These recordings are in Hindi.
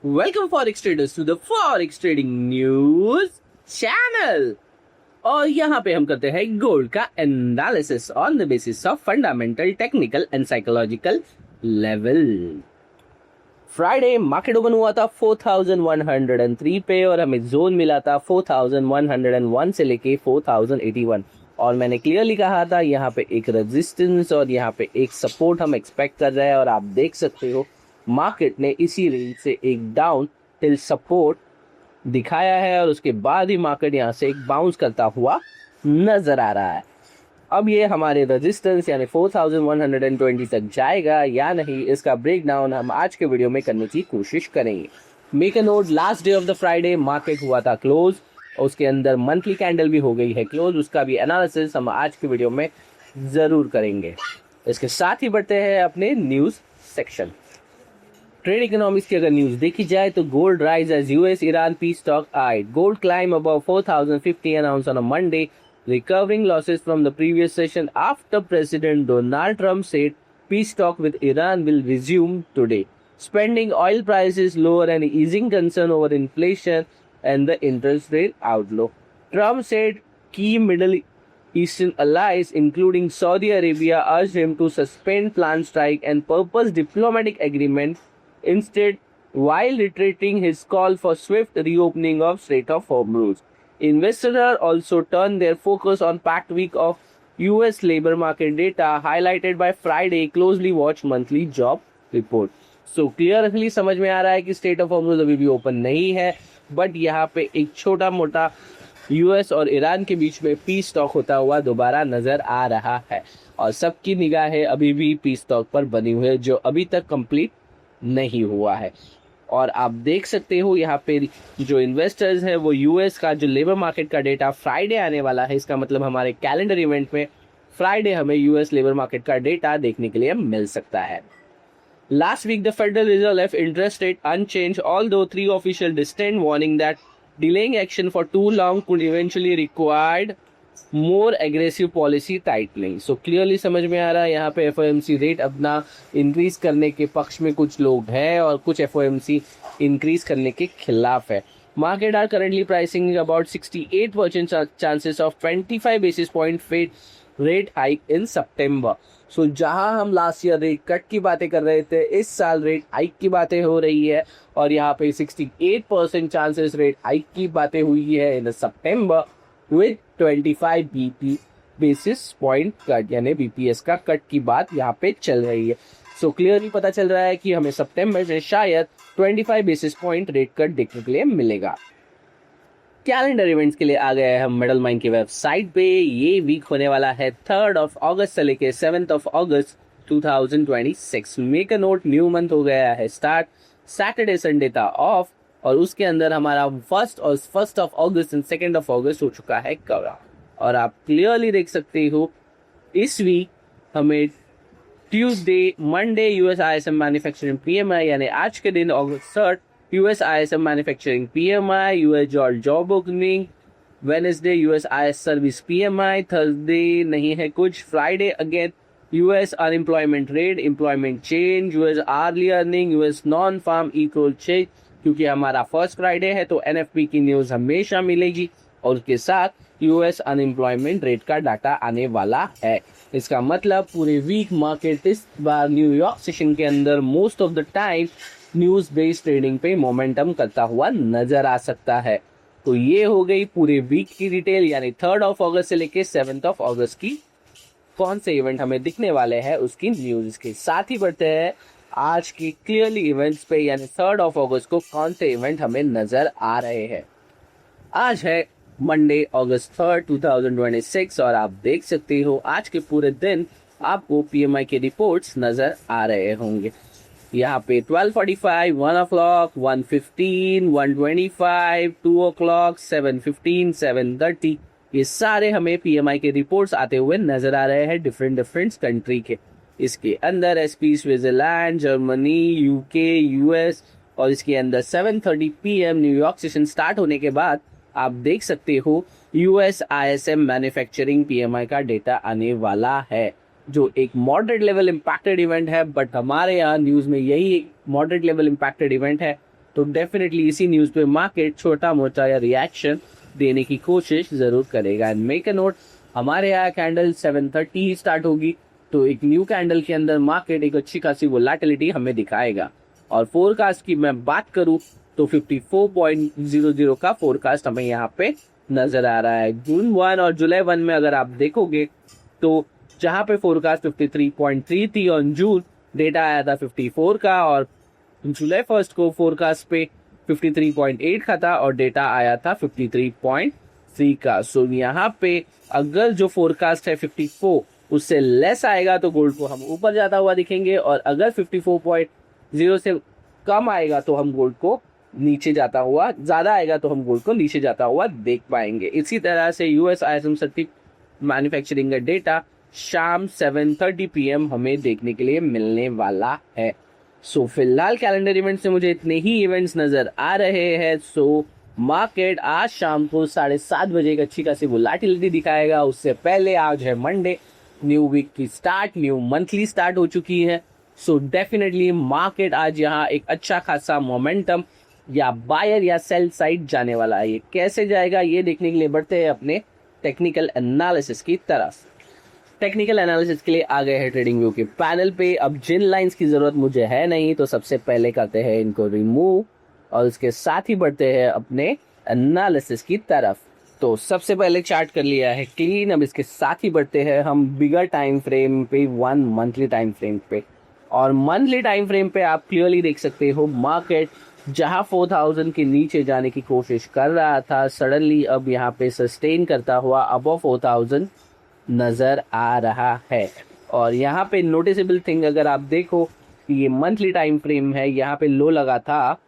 Welcome forex traders to the forex trading news channel. और यहाँ पे हम करते हैं गोल्ड का analysis on the basis of fundamental, technical and psychological level. Friday market open हुआ था 4103 पे और हमें जोन मिला था 4101 से लेके 4081। और मैंने क्लियरली कहा था यहाँ पे एक रेजिस्टेंस और यहाँ पे एक सपोर्ट हम एक्सपेक्ट कर रहे हैं। और आप देख सकते हो मार्केट ने इसी रेंज से एक डाउन टिल सपोर्ट दिखाया है और उसके बाद ही मार्केट यहाँ से एक बाउंस करता हुआ नजर आ रहा है। अब ये हमारे रेजिस्टेंस यानी 4120 तक जाएगा या नहीं, इसका ब्रेक डाउन हम आज के वीडियो में करने की कोशिश करेंगे। Make a note, last day of the Friday market हुआ था क्लोज और उसके अंदर मंथली कैंडल भी हो गई है क्लोज, उसका भी एनालिसिस हम आज के वीडियो में जरूर करेंगे। इसके साथ ही बढ़ते हैं अपने न्यूज सेक्शन। ट्रेड इकोनॉमिक्स की अगर न्यूज देखी जाए तो gold rise as US Iran peace talk eyed. Gold climb above 4050 an ounce on a Monday, recovering losses from the previous session after President Donald Trump said peace talk with Iran will resume today. Spending oil prices lower and easing concern over inflation and the interest rate outlook. Trump said key Middle Eastern allies, including Saudi Arabia, urged him to suspend planned strike and purpose diplomatic agreement instead, while reiterating his call for swift reopening of Strait of Hormuz. Investors also turned their focus on packed week of US labor market data, highlighted by Friday closely watched monthly job report. So clearly समझ में आ रहा है कि स्टेट ऑफ हॉर्मुज अभी भी ओपन नहीं है, बट यहाँ पे एक छोटा मोटा यूएस और ईरान के बीच में पीस टॉक होता हुआ दोबारा नजर आ रहा है और सबकी निगाहें अभी भी पीस टॉक पर बनी हुई है जो अभी तक कंप्लीट नहीं हुआ है। और आप देख सकते हो यहाँ पे जो इन्वेस्टर्स है वो यूएस का जो लेबर मार्केट का डेटा फ्राइडे आने वाला है, इसका मतलब हमारे कैलेंडर इवेंट में फ्राइडे हमें यूएस लेबर मार्केट का डेटा देखने के लिए मिल सकता है। Last week, the Federal Reserve left interest rate unchanged, although three officials distant, warning that delaying action for too long could eventually require more aggressive policy tightening. So clearly समझ में आ रहा है यहाँ पे FOMC रेट अपना इंक्रीज करने के पक्ष में कुछ लोग हैं और कुछ FOMC इंक्रीज करने के खिलाफ है। Market are currently pricing about 68% chances of 25 basis point Fed rate hike in September. So जहां हम लास्ट ईयर रेट कट की बातें कर रहे थे, इस साल रेट हाइक की बातें हो रही है और यहाँ पे 68% चांसेस रेट हाइक की बातें हुई है in September with 25 BP basis point cut, यानी बीपीएस का कट की बात यहाँ पे चल रही है। सो क्लियरली पता चल रहा है कि हमें सितंबर में शायद 25 बेसिस पॉइंट रेट कट देखने के लिए मिलेगा। कैलेंडर इवेंट्स के लिए आ गए हैं हम मेडल माइन की वेबसाइट पे। ये वीक होने वाला है 3rd of August से लेके 7th of August 2026। Make a note, new month हो गया है स्टार्ट, सैटरडे संडे था ऑफ और उसके अंदर हमारा 1st of August and 2nd of August हो चुका है कवर। और आप क्लियरली देख सकते हो इस वीक हमें Tuesday, Monday US ISM manufacturing PMI यानी आज के दिन August 3rd US ISM manufacturing PMI, US job opening, Wednesday US IS service PMI, Thursday नहीं है कुछ, Friday again US unemployment rate, employment change, US early earning, US non farm equal check, क्योंकि हमारा फर्स्ट फ्राइडे है तो एनएफपी की न्यूज हमेशा मिलेगी और उसके साथ यूएस अनएम्प्लॉयमेंट रेट का डाटा आने वाला है। इसका मतलब पूरे वीक मार्केट इस बार न्यूयॉर्क सेशन के अंदर most of the time news based trading पे मोमेंटम करता हुआ नजर आ सकता है। तो ये हो गई पूरे वीक की डिटेल, यानी 3rd of August से लेके 7th of August की कौन से इवेंट हमें दिखने वाले हैं उसकी न्यूज के साथ ही बढ़ते हैं आज की क्लियरली इवेंट्स पे, यानी 3rd of August को कौन से इवेंट हमें नजर आ रहे हैं। आज है मंडे August 3rd 2026 और आप देख सकते हो आज के पूरे दिन आपको पीएमआई के रिपोर्ट्स नजर आ रहे होंगे। यहाँ पे 12:45, 1 o'clock, 1:15, 1:25, 2 o'clock, 7:15, 7:30, ये सारे हमें पीएमआई के रिपोर्ट्स आते हुए नजर आ रहे हैं डिफरेंट कंट्री के। इसके अंदर SP Switzerland, Germany, UK, US और इसके अंदर 7:30 PM न्यूयॉर्क सेशन स्टार्ट होने के बाद आप देख सकते हो यूएस आईएसएम मैन्युफैक्चरिंग पीएमआई का डेटा आने वाला है जो एक मॉडरेट लेवल इम्पैक्टेड इवेंट है, बट हमारे यहाँ न्यूज में यही एक मॉडरेट लेवल इम्पैक्टेड इवेंट है तो डेफिनेटली इसी न्यूज़ पे मार्केट छोटा मोटा या रिएक्शन देने की कोशिश ज़रूर करेगा। एंड मेक अ नोट, हमारे यहाँ कैंडल 7:30 ही स्टार्ट होगी, तो एक न्यू कैंडल के अंदर मार्केट एक अच्छी खासी वोलेटिलिटी हमें दिखाएगा। और फोरकास्ट की मैं बात करूँ तो 54.00 का फोरकास्ट हमें यहाँ पे नजर आ रहा है। जून 1 और जुलाई 1 में अगर आप देखोगे तो जहाँ पे फोरकास्ट 53.3 थी ऑन जून, डेटा आया था 54 का, और जुलाई 1 को फोरकास्ट पे 53.8 का था और डेटा आया था 53.3 का। सो यहाँ पे अगर जो फोरकास्ट है 54 उससे लेस आएगा तो गोल्ड को हम ऊपर जाता हुआ दिखेंगे, और अगर 54.0 से कम आएगा तो हम गोल्ड को नीचे जाता हुआ, ज्यादा आएगा तो हम गोल्ड को नीचे जाता हुआ देख पाएंगे। इसी तरह से यूएस ISM सर्टिक मैन्युफैक्चरिंग का डेटा शाम 7:30 PM हमें देखने के लिए मिलने वाला है। सो फिलहाल कैलेंडर इवेंट से मुझे इतने ही इवेंट्स नजर आ रहे हैं। सो मार्केट आज शाम को 7:30 बजे एक अच्छी खासी वोलेटिलिटी दिखाएगा। उससे पहले आज है मंडे, न्यू वीक की स्टार्ट, न्यू मंथली स्टार्ट हो चुकी है। सो डेफिनेटली मार्केट आज यहाँ एक अच्छा खासा मोमेंटम या बायर या सेल साइड जाने वाला है। ये कैसे जाएगा ये देखने के लिए बढ़ते हैं अपने टेक्निकल एनालिसिस की तरफ। टेक्निकल एनालिसिस के लिए आ गए हैं ट्रेडिंग व्यू के पैनल पे। अब जिन लाइंस की जरूरत मुझे है नहीं, तो सबसे पहले करते हैं इनको रिमूव और उसके साथ ही बढ़ते हैं अपने एनालिसिस की तरफ। तो सबसे पहले चार्ट कर लिया है क्लीन। अब इसके साथ ही बढ़ते हैं हम बिगर टाइम फ्रेम पे, 1 मंथली टाइम फ्रेम पे। और मंथली टाइम फ्रेम पे आप क्लियरली देख सकते हो मार्केट जहां 4000 के नीचे जाने की कोशिश कर रहा था, सडनली अब यहाँ पे सस्टेन करता हुआ अबव 4000 नजर आ रहा है। और यहाँ पे नोटिसेबल थिंग अगर आप देखो, ये मंथली टाइम फ्रेम है, यहाँ पे लो लगा था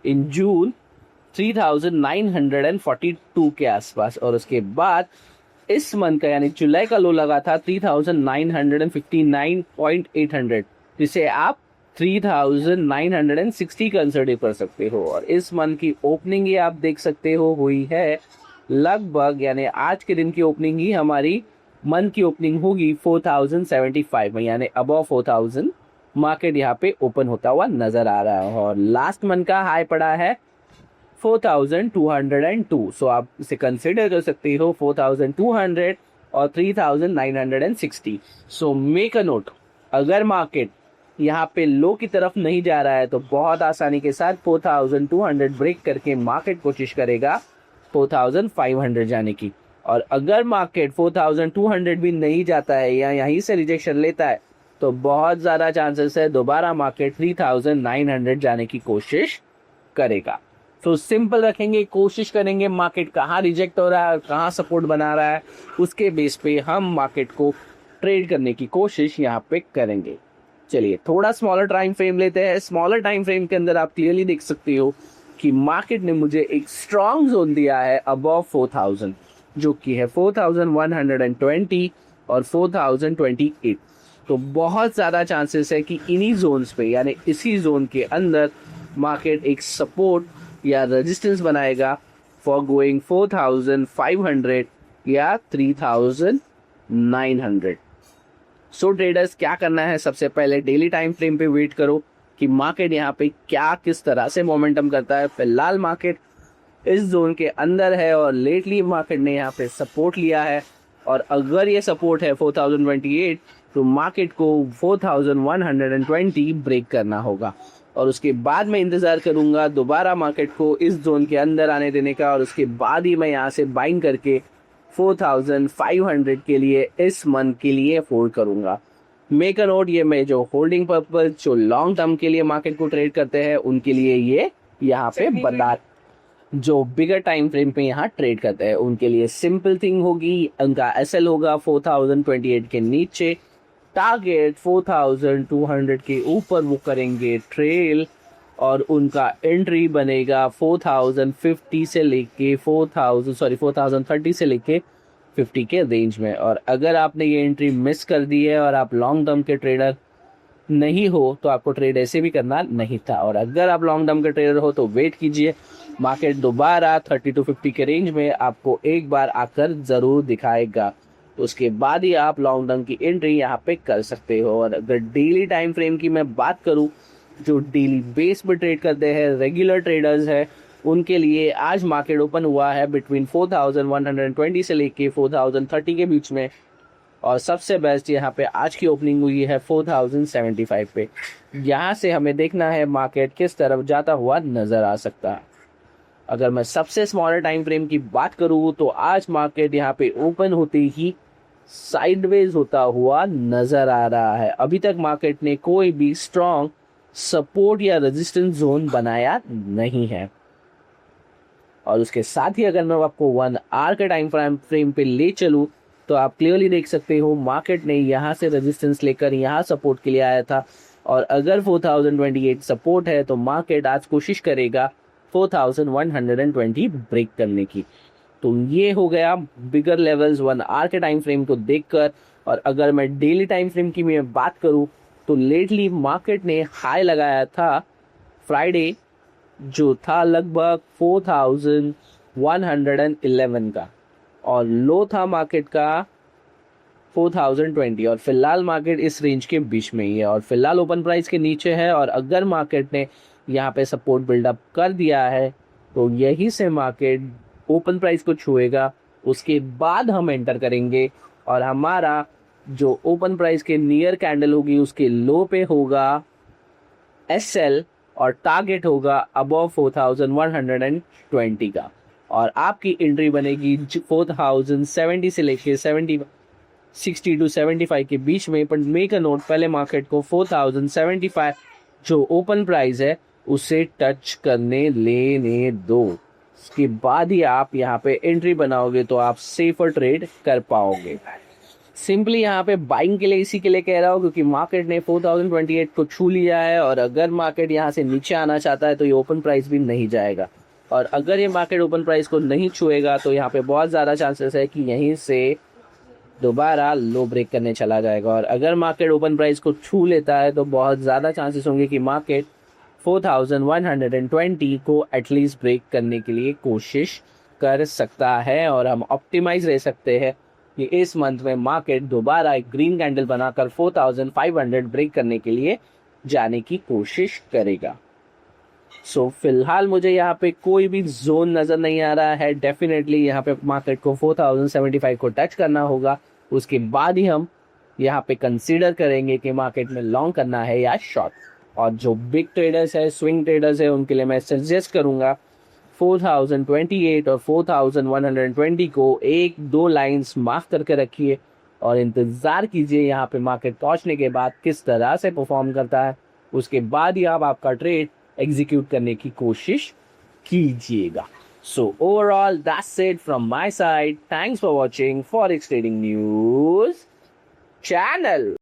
इन जून 3942 के आसपास, और उसके बाद इस मंथ का यानी जुलाई का लो लगा था 3959.800, जिसे आप 3960 कंसिडर कर सकते हो। और इस मंथ की ओपनिंग ही आप देख सकते हो हुई है लगभग, यानी आज के दिन की ओपनिंग ही हमारी मंथ की ओपनिंग होगी 4075 में, यानी अबव 4000 मार्केट यहाँ पे ओपन होता हुआ नजर आ रहा है। और लास्ट मंथ का हाई पड़ा है 4202। सो आप इसे कंसिडर कर सकते हो 4200 और 3960। सो मेक अ नोट, अगर मार्केट यहाँ पे लो की तरफ नहीं जा रहा है तो बहुत आसानी के साथ 4200 ब्रेक करके मार्केट कोशिश करेगा 4500 जाने की। और अगर मार्केट 4200 भी नहीं जाता है या यहीं से रिजेक्शन लेता है तो बहुत ज़्यादा चांसेस है दोबारा मार्केट 3900 जाने की कोशिश करेगा। तो सिंपल रखेंगे, कोशिश करेंगे मार्केट कहाँ रिजेक्ट हो रहा है और कहाँ सपोर्ट बना रहा है, उसके बेस पे हम मार्केट को ट्रेड करने की कोशिश यहाँ पे करेंगे। चलिए थोड़ा स्मॉलर टाइम फ्रेम लेते हैं। स्मॉलर टाइम फ्रेम के अंदर आप क्लियरली देख सकते हो कि मार्केट ने मुझे एक स्ट्रॉन्ग जोन दिया है अबव 4000, जो कि है 4120 और 4028। तो बहुत ज़्यादा चांसेस है कि इन्हीं जोन्स पे यानी इसी जोन के अंदर मार्केट एक सपोर्ट या रेजिस्टेंस बनाएगा फॉर गोइंग 4500 या 3900। सो ट्रेडर्स क्या करना है, सबसे पहले डेली टाइम फ्रेम पे वेट करो कि मार्केट यहाँ पे क्या किस तरह से मोमेंटम करता है। फिलहाल मार्केट इस जोन के अंदर है और लेटली मार्केट ने यहाँ पे सपोर्ट लिया है, और अगर ये सपोर्ट है 4028 तो मार्केट को 4120 ब्रेक करना होगा। और उसके बाद मैं इंतज़ार करूँगा दोबारा मार्केट को इस जोन के अंदर आने देने का, और उसके बाद ही मैं यहाँ से बाइंग करके 4500 के लिए इस मंथ के लिए होल्ड करूँगा। मेक अ नोट, ये मैं जो होल्डिंग पर्पज जो लॉन्ग टर्म के लिए मार्केट को ट्रेड करते हैं उनके लिए ये यहाँ पे बता, जो बिगर टाइम फ्रेम पे यहाँ ट्रेड करते हैं उनके लिए सिंपल थिंग होगी, उनका एसएल होगा 4028 के नीचे, टारगेट 4200 के ऊपर वो करेंगे ट्रेल, और उनका एंट्री बनेगा 4050 से लेके 4030 से लेके 50 के रेंज में। और अगर आपने ये एंट्री मिस कर दी है और आप लॉन्ग टर्म के ट्रेडर नहीं हो तो आपको ट्रेड ऐसे भी करना नहीं था, और अगर आप लॉन्ग टर्म के ट्रेडर हो तो वेट कीजिए, मार्केट दोबारा 30 to 50 के रेंज में आपको एक बार आकर ज़रूर दिखाएगा, उसके बाद ही आप लॉन्ग टर्म की एंट्री यहाँ पे कर सकते हो। और अगर डेली टाइम फ्रेम की मैं बात करूँ जो डेली बेस पे ट्रेड करते हैं, रेगुलर ट्रेडर्स है, उनके लिए आज मार्केट ओपन हुआ है बिटवीन 4120 से लेके 4030 के बीच में। और सबसे बेस्ट यहाँ पे आज की ओपनिंग हुई है 4075 पे। यहाँ से हमें देखना है मार्केट किस तरफ जाता हुआ नजर आ सकता है। अगर मैं सबसे स्मॉलर टाइम फ्रेम की बात करूँ तो आज मार्केट यहाँ पे ओपन होते ही साइडवेज होता हुआ नजर आ रहा है। अभी तक मार्केट ने कोई भी स्ट्रॉन्ग सपोर्ट या रेजिस्टेंस जोन बनाया नहीं है। और उसके साथ ही अगर मैं आपको 1 आवर के टाइम फ्रेम पे ले चलूँ तो आप क्लियरली देख सकते हो मार्केट ने यहाँ से रेजिस्टेंस लेकर यहाँ सपोर्ट के लिए आया था। और अगर 4028 सपोर्ट है तो मार्केट आज कोशिश करेगा 4120 ब्रेक करने की। तो ये हो गया बिगर लेवल्स 1 आवर के टाइम फ्रेम को देखकर। और अगर मैं डेली टाइम फ्रेम की मैं बात करूँ तो लेटली मार्केट ने हाई लगाया था फ्राइडे, जो था लगभग 4111 का, और लो था मार्केट का 4020। और फिलहाल मार्केट इस रेंज के बीच में ही है और फिलहाल ओपन प्राइस के नीचे है। और अगर मार्केट ने यहाँ पे सपोर्ट बिल्डअप कर दिया है तो यही से मार्केट ओपन प्राइस को छुएगा। उसके बाद हम एंटर करेंगे और हमारा जो ओपन प्राइस के नियर कैंडल होगी उसके लो पे होगा SL और टारगेट होगा अबव 4120 का। और आपकी एंट्री बनेगी 4070 से लेके 60 टू 75 के बीच में। पर मेक अ नोट, पहले मार्केट को 4075 जो ओपन प्राइस है उसे टच करने लेने दो। उसके बाद ही आप यहाँ पे एंट्री बनाओगे तो आप सेफर ट्रेड कर पाओगे। सिंपली यहाँ पे बाइंग के लिए इसी के लिए कह रहा हूँ क्योंकि मार्केट ने 4028 को छू लिया है। और अगर मार्केट यहाँ से नीचे आना चाहता है तो ये ओपन प्राइस भी नहीं जाएगा। और अगर ये मार्केट ओपन प्राइस को नहीं छुएगा तो यहाँ पे बहुत ज़्यादा चांसेस है कि यहीं से दोबारा लो ब्रेक करने चला जाएगा। और अगर मार्केट ओपन प्राइस को छू लेता है तो बहुत ज़्यादा चांसेस होंगे कि मार्केट 4120 को एटलीस्ट ब्रेक करने के लिए कोशिश कर सकता है। और हम ऑप्टिमाइज रह सकते हैं कि इस मंथ में मार्केट दोबारा एक ग्रीन कैंडल बनाकर 4500 ब्रेक करने के लिए जाने की कोशिश करेगा। सो फिलहाल मुझे यहाँ पे कोई भी जोन नज़र नहीं आ रहा है। डेफिनेटली यहाँ पे मार्केट को 4075 को टच करना होगा। उसके बाद ही हम यहाँ पे कंसीडर करेंगे कि मार्केट में लॉन्ग करना है या शॉर्ट। और जो बिग ट्रेडर्स है, स्विंग ट्रेडर्स है, उनके लिए मैं सजेस्ट करूँगा 4028 और 4120 को 1-2 लाइंस मार्क करके रखिए और इंतज़ार कीजिए यहाँ पे मार्केट पहुँचने के बाद किस तरह से परफॉर्म करता है। उसके बाद ही आप आपका ट्रेड एग्जीक्यूट करने की कोशिश कीजिएगा। So overall that's it from my side. Thanks for watching forex trading news channel.